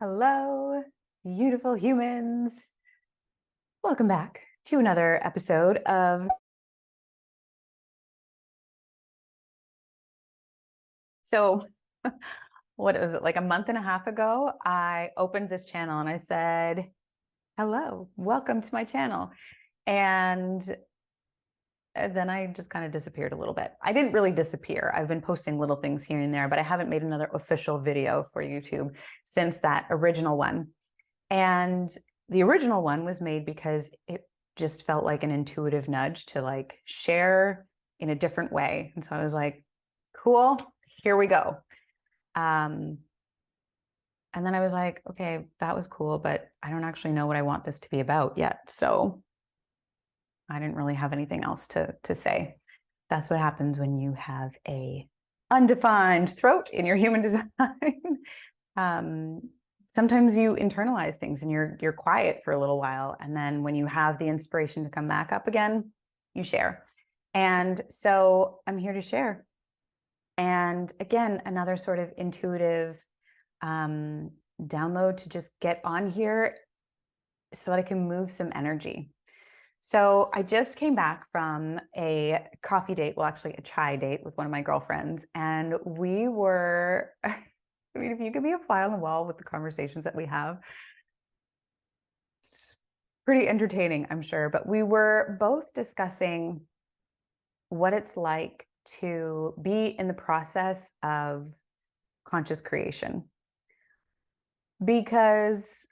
Hello, beautiful humans. Welcome back to another episode of. So, what is it? Like a month and a half ago, I opened this channel and I said, hello, welcome to my channel. And then I just kind of disappeared a little bit. I didn't really disappear. I've been posting little things here and there, but I haven't made another official video for YouTube since that original one. And the original one was made because it just felt like an intuitive nudge to like share in a different way. And so I was like, cool, here we go. And then I was like, okay, that was cool, but I don't actually know what I want this to be about yet. So I didn't really have anything else to say. That's what happens when you have a undefined throat in your human design. Sometimes you internalize things and you're quiet for a little while, and then when you have the inspiration to come back up again, you share. And so I'm here to share. And again, another sort of intuitive download to just get on here so that I can move some energy. So I just came back from a coffee date, well, actually a chai date with one of my girlfriends, and we were I mean, if you could be a fly on the wall with the conversations that we have, it's pretty entertaining, I'm sure. But we were both discussing what it's like to be in the process of conscious creation. Because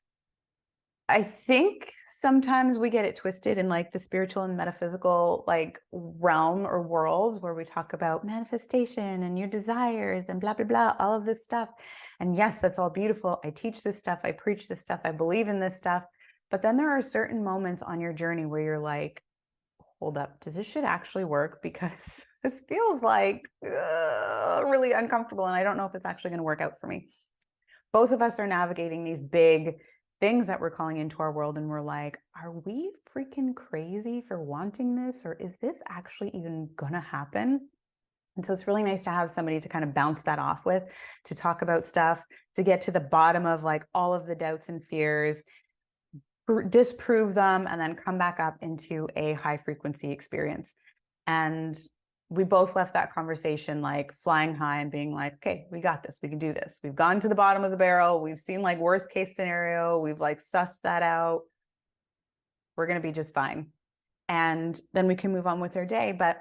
I think sometimes we get it twisted in like the spiritual and metaphysical like realm or worlds where we talk about manifestation and your desires and blah, blah, blah, all of this stuff. And yes, that's all beautiful. I teach this stuff. I preach this stuff. I believe in this stuff. But then there are certain moments on your journey where you're like, hold up, does this shit actually work? Because this feels like really uncomfortable. And I don't know if it's actually going to work out for me. Both of us are navigating these big things that we're calling into our world, and we're like, are we freaking crazy for wanting this, or is this actually even gonna happen? And so it's really nice to have somebody to kind of bounce that off with, to talk about stuff, to get to the bottom of like all of the doubts and fears, disprove them, and then come back up into a high frequency experience. And we both left that conversation like flying high and being like, okay, we got this. We can do this. We've gone to the bottom of the barrel. We've seen like worst case scenario. We've like sussed that out. We're going to be just fine. And then we can move on with our day. But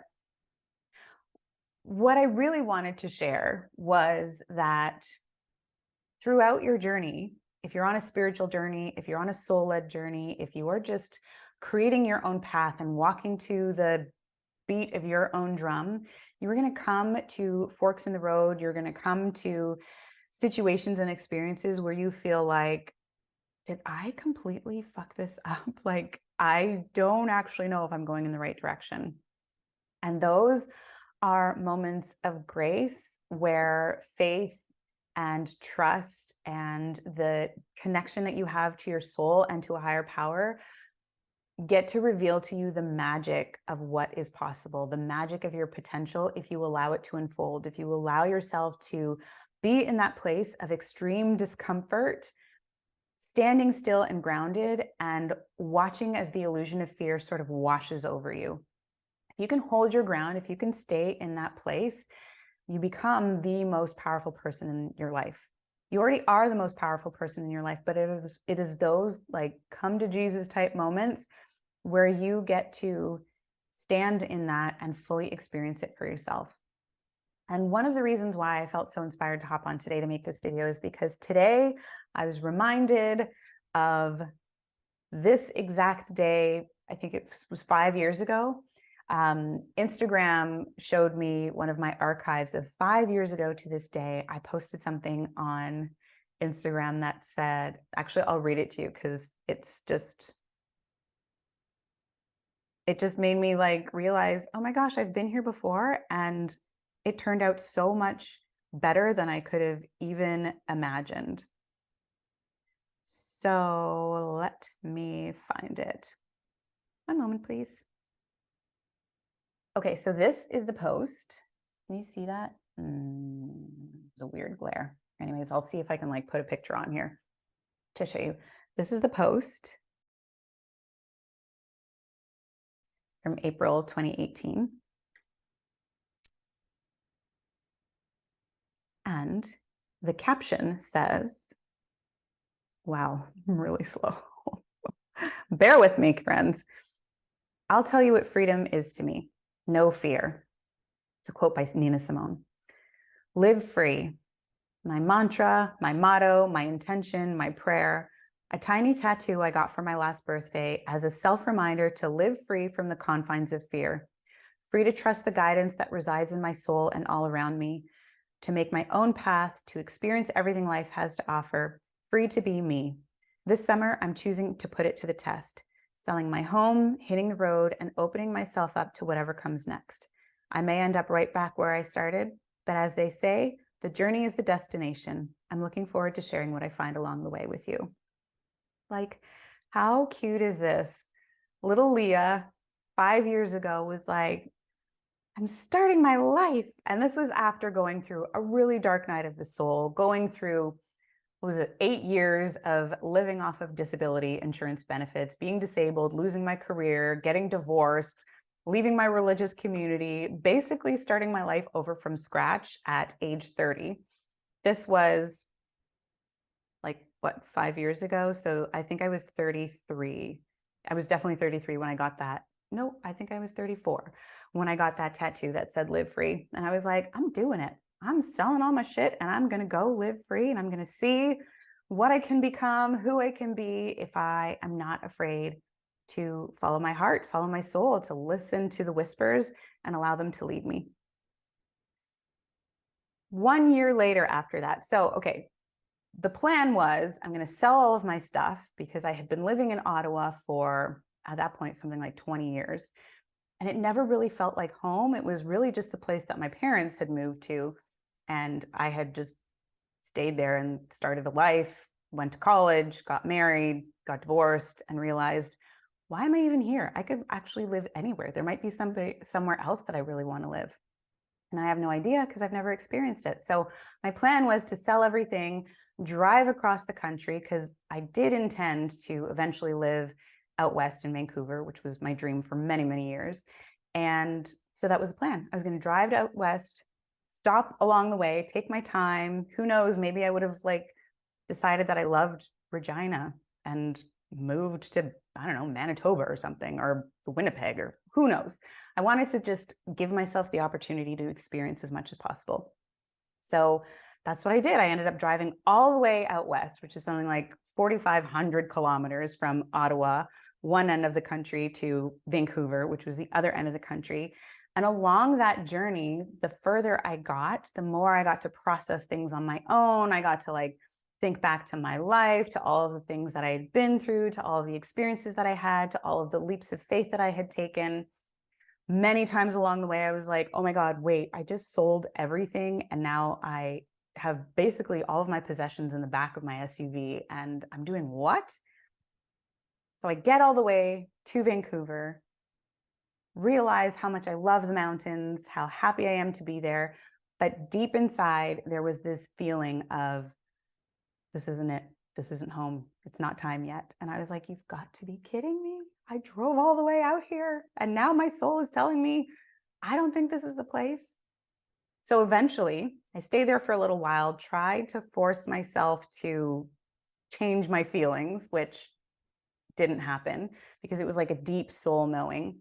what I really wanted to share was that throughout your journey, if you're on a spiritual journey, if you're on a soul-led journey, if you are just creating your own path and walking to the beat of your own drum, you're going to come to forks in the road. You're going to come to situations and experiences where you feel like, did I completely fuck this up? Like, I don't actually know if I'm going in the right direction. And those are moments of grace where faith and trust and the connection that you have to your soul and to a higher power get to reveal to you the magic of what is possible, the magic of your potential if you allow it to unfold, if you allow yourself to be in that place of extreme discomfort, standing still and grounded and watching as the illusion of fear sort of washes over you. If you can hold your ground, if you can stay in that place, you become the most powerful person in your life. You already are the most powerful person in your life, but it is those like come to Jesus type moments where you get to stand in that and fully experience it for yourself. And one of the reasons why I felt so inspired to hop on today to make this video is because today I was reminded of this exact day. I think it was 5 years ago. Instagram showed me one of my archives of 5 years ago to this day. I posted something on Instagram that said, actually, I'll read it to you because it just made me like realize, oh my gosh, I've been here before, and it turned out so much better than I could have even imagined. So let me find it. One moment, please. Okay, so this is the post. Can you see that? It's a weird glare. Anyways, I'll see if I can like put a picture on here. to show you. This is the post from April 2018. And the caption says, wow, I'm really slow. Bear with me, friends. I'll tell you what freedom is to me. No fear. It's a quote by Nina Simone. Live free. My mantra, my motto, my intention, my prayer, a tiny tattoo I got for my last birthday as a self-reminder to live free from the confines of fear, free to trust the guidance that resides in my soul and all around me, to make my own path, to experience everything life has to offer, free to be me. This summer, I'm choosing to put it to the test, selling my home, hitting the road, and opening myself up to whatever comes next. I may end up right back where I started, but as they say, the journey is the destination. I'm looking forward to sharing what I find along the way with you. Like, how cute is this? Little Leah, 5 years ago, was like, I'm starting my life. And this was after going through a really dark night of the soul, going through, what was it, 8 years of living off of disability insurance benefits, being disabled, losing my career, getting divorced, leaving my religious community, basically starting my life over from scratch at age 30. This was like, what, 5 years ago? So I think I was 33. I was definitely 33 when I got that. No, I think I was 34 when I got that tattoo that said live free. And I was like, I'm doing it. I'm selling all my shit and I'm going to go live free and I'm going to see what I can become, who I can be if I am not afraid to follow my heart, follow my soul, to listen to the whispers and allow them to lead me. 1 year later after that. So, okay, the plan was I'm going to sell all of my stuff because I had been living in Ottawa for, at that point, something like 20 years. And it never really felt like home. It was really just the place that my parents had moved to. And I had just stayed there and started a life, went to college, got married, got divorced, and realized, why am I even here? I could actually live anywhere. There might be somebody somewhere else that I really want to live. And I have no idea because I've never experienced it. So my plan was to sell everything, drive across the country, because I did intend to eventually live out west in Vancouver, which was my dream for many, many years. And so that was the plan. I was going to drive out west, stop along the way, take my time. Who knows, maybe I would have decided that I loved Regina and moved to, I don't know, Manitoba or something, or Winnipeg, or who knows. I wanted to just give myself the opportunity to experience as much as possible. So that's what I did. I ended up driving all the way out west, which is something like 4,500 kilometers from Ottawa, one end of the country, to Vancouver, which was the other end of the country. And along that journey, the further I got, the more I got to process things on my own. I got to think back to my life, to all of the things that I had been through, to all of the experiences that I had, to all of the leaps of faith that I had taken. Many times along the way, I was like, oh my God, wait, I just sold everything. And now I have basically all of my possessions in the back of my SUV. And I'm doing what? So I get all the way to Vancouver, realize how much I love the mountains, how happy I am to be there. But deep inside, there was this feeling of, this isn't it. This isn't home. It's not time yet. And I was like, you've got to be kidding me. I drove all the way out here. And now my soul is telling me, I don't think this is the place. So eventually, I stayed there for a little while, tried to force myself to change my feelings, which didn't happen because it was like a deep soul knowing.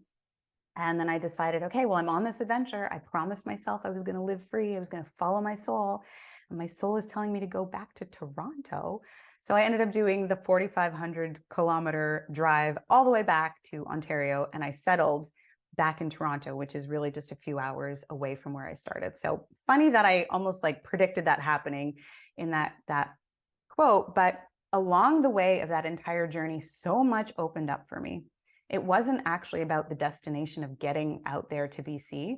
And then I decided, okay, well, I'm on this adventure. I promised myself I was going to live free. I was going to follow my soul. And my soul is telling me to go back to Toronto. So I ended up doing the 4,500 kilometer drive all the way back to Ontario. And I settled back in Toronto, which is really just a few hours away from where I started. So funny that I almost predicted that happening in that quote. But along the way of that entire journey, so much opened up for me. It wasn't actually about the destination of getting out there to BC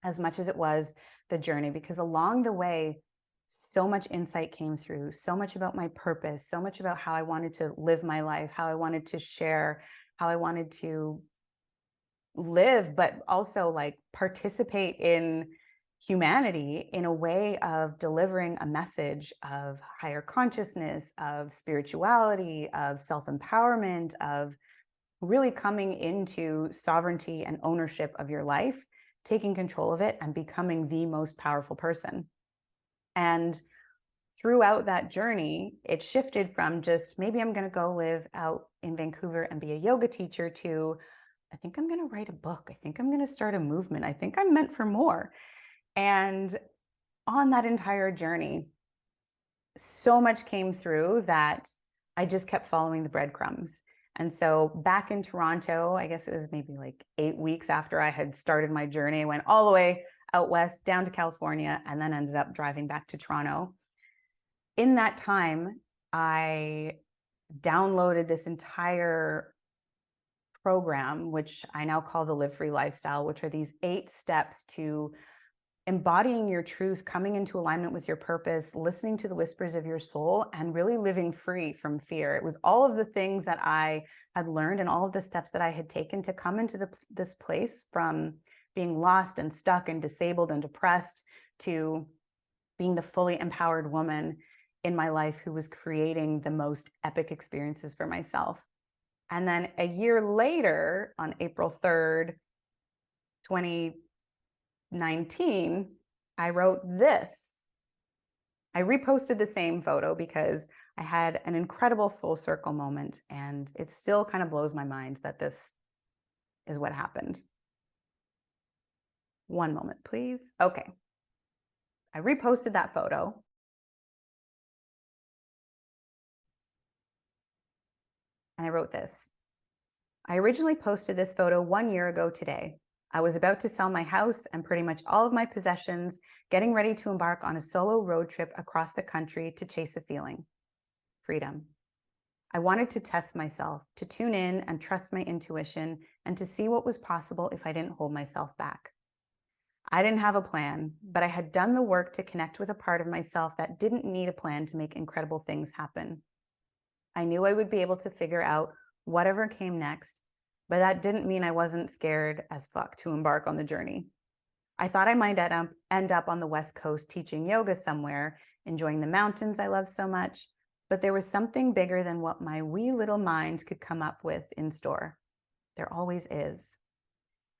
as much as it was the journey, because along the way, so much insight came through, so much about my purpose, so much about how I wanted to live my life, how I wanted to share, how I wanted to live, but also participate in humanity in a way of delivering a message of higher consciousness, of spirituality, of self-empowerment, of really coming into sovereignty and ownership of your life, taking control of it, and becoming the most powerful person. And throughout that journey, it shifted from just maybe I'm going to go live out in Vancouver and be a yoga teacher to I think I'm going to write a book. I think I'm going to start a movement. I think I'm meant for more. And on that entire journey, so much came through that I just kept following the breadcrumbs. And so back in Toronto, I guess it was maybe like 8 weeks after I had started my journey, I went all the way out west down to California and then ended up driving back to Toronto. In that time, I downloaded this entire program, which I now call the Live Free Lifestyle, which are these 8 steps to embodying your truth, coming into alignment with your purpose, listening to the whispers of your soul, and really living free from fear. It was all of the things that I had learned and all of the steps that I had taken to come into this place from being lost and stuck and disabled and depressed to being the fully empowered woman in my life who was creating the most epic experiences for myself. And then a year later, on April 3rd, 2019, I wrote this. I reposted the same photo because I had an incredible full circle moment, and it still kind of blows my mind that this is what happened. One moment, please. Okay. I reposted that photo. And I wrote this. I originally posted this photo 1 year ago today. I was about to sell my house and pretty much all of my possessions, getting ready to embark on a solo road trip across the country to chase a feeling: freedom. I wanted to test myself, to tune in and trust my intuition, and to see what was possible if I didn't hold myself back. I didn't have a plan, but I had done the work to connect with a part of myself that didn't need a plan to make incredible things happen. I knew I would be able to figure out whatever came next, but that didn't mean I wasn't scared as fuck to embark on the journey. I thought I might end up on the West Coast teaching yoga somewhere, enjoying the mountains I love so much, but there was something bigger than what my wee little mind could come up with in store. There always is.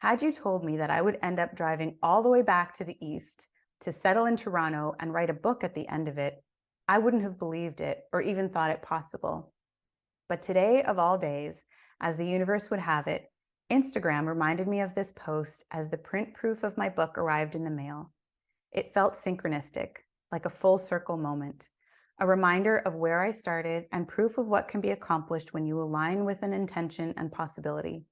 Had you told me that I would end up driving all the way back to the East to settle in Toronto and write a book at the end of it, I wouldn't have believed it or even thought it possible. But today of all days, as the universe would have it, Instagram reminded me of this post as the print proof of my book arrived in the mail. It felt synchronistic, like a full circle moment, a reminder of where I started and proof of what can be accomplished when you align with an intention and possibility.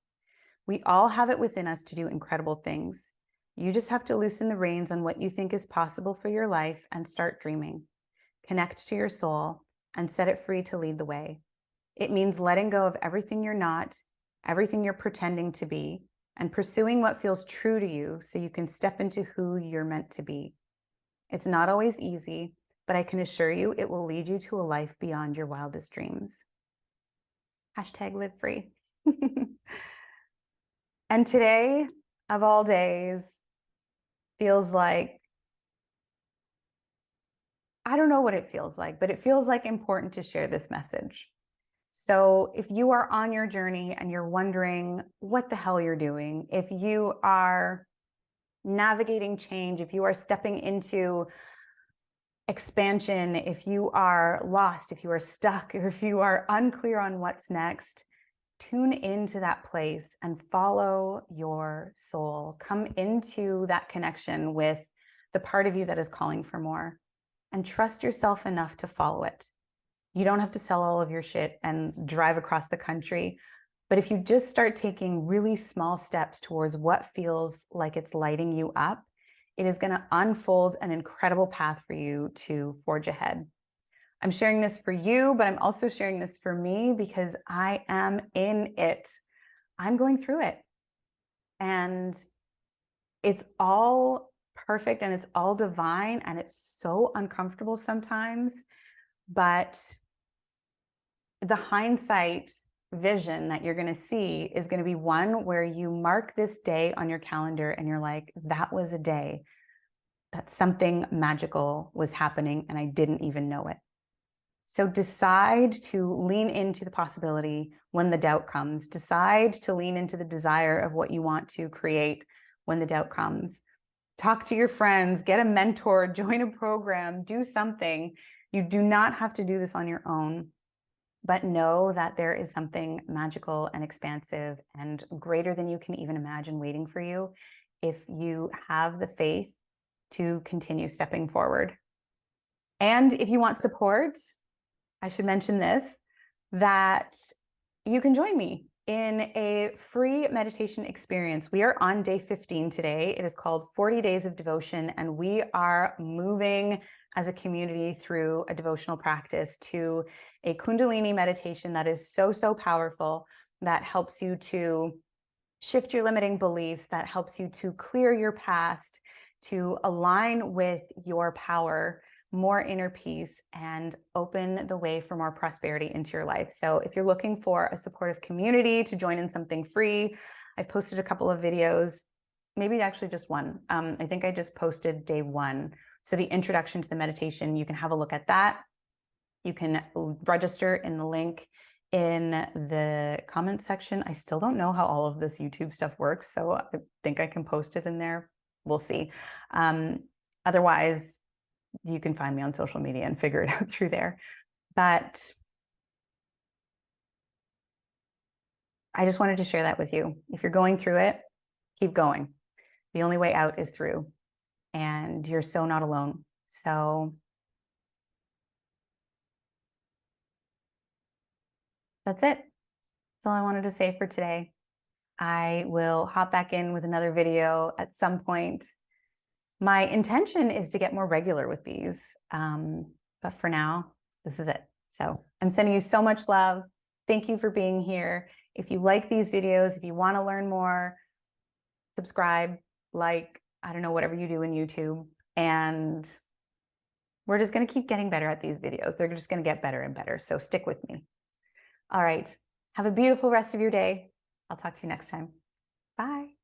We all have it within us to do incredible things. You just have to loosen the reins on what you think is possible for your life and start dreaming. Connect to your soul and set it free to lead the way. It means letting go of everything you're not, everything you're pretending to be, and pursuing what feels true to you so you can step into who you're meant to be. It's not always easy, but I can assure you it will lead you to a life beyond your wildest dreams. #LiveFree. And today, of all days, feels like, I don't know what it feels like, but it feels like important to share this message. So if you are on your journey and you're wondering what the hell you're doing, if you are navigating change, if you are stepping into expansion, if you are lost, if you are stuck, or if you are unclear on what's next, tune into that place and follow your soul. Come into that connection with the part of you that is calling for more, and trust yourself enough to follow it. You don't have to sell all of your shit and drive across the country. But if you just start taking really small steps towards what feels like it's lighting you up, it is going to unfold an incredible path for you to forge ahead. I'm sharing this for you, but I'm also sharing this for me because I am in it. I'm going through it. And it's all perfect and it's all divine and it's so uncomfortable sometimes. But the hindsight vision that you're going to see is going to be one where you mark this day on your calendar and you're like, that was a day that something magical was happening and I didn't even know it. So decide to lean into the possibility when the doubt comes. Decide to lean into the desire of what you want to create when the doubt comes. Talk to your friends, get a mentor, join a program, do something. You do not have to do this on your own, but know that there is something magical and expansive and greater than you can even imagine waiting for you if you have the faith to continue stepping forward. And if you want support, I should mention this, that you can join me in a free meditation experience. We are on day 15 today. It is called 40 Days of Devotion, and we are moving as a community through a devotional practice to a Kundalini meditation that is so, so powerful, that helps you to shift your limiting beliefs, that helps you to clear your past, to align with your power, more inner peace, and open the way for more prosperity into your life. So if you're looking for a supportive community to join in something free, I've posted a couple of videos, maybe actually just one. I think I just posted day 1. So the introduction to the meditation, you can have a look at that. You can register in the link in the comment section. I still don't know how all of this YouTube stuff works, so I think I can post it in there. We'll see. Otherwise, you can find me on social media and figure it out through there. But I just wanted to share that with you. If you're going through it, keep going. The only way out is through, and you're so not alone. So that's it. That's all I wanted to say for today. I will hop back in with another video at some point. My intention is to get more regular with these, but for now, this is it. So I'm sending you so much love. Thank you for being here. If you like these videos, if you want to learn more, subscribe, like, I don't know, whatever you do in YouTube. And we're just going to keep getting better at these videos. They're just going to get better and better. So stick with me. All right. Have a beautiful rest of your day. I'll talk to you next time. Bye.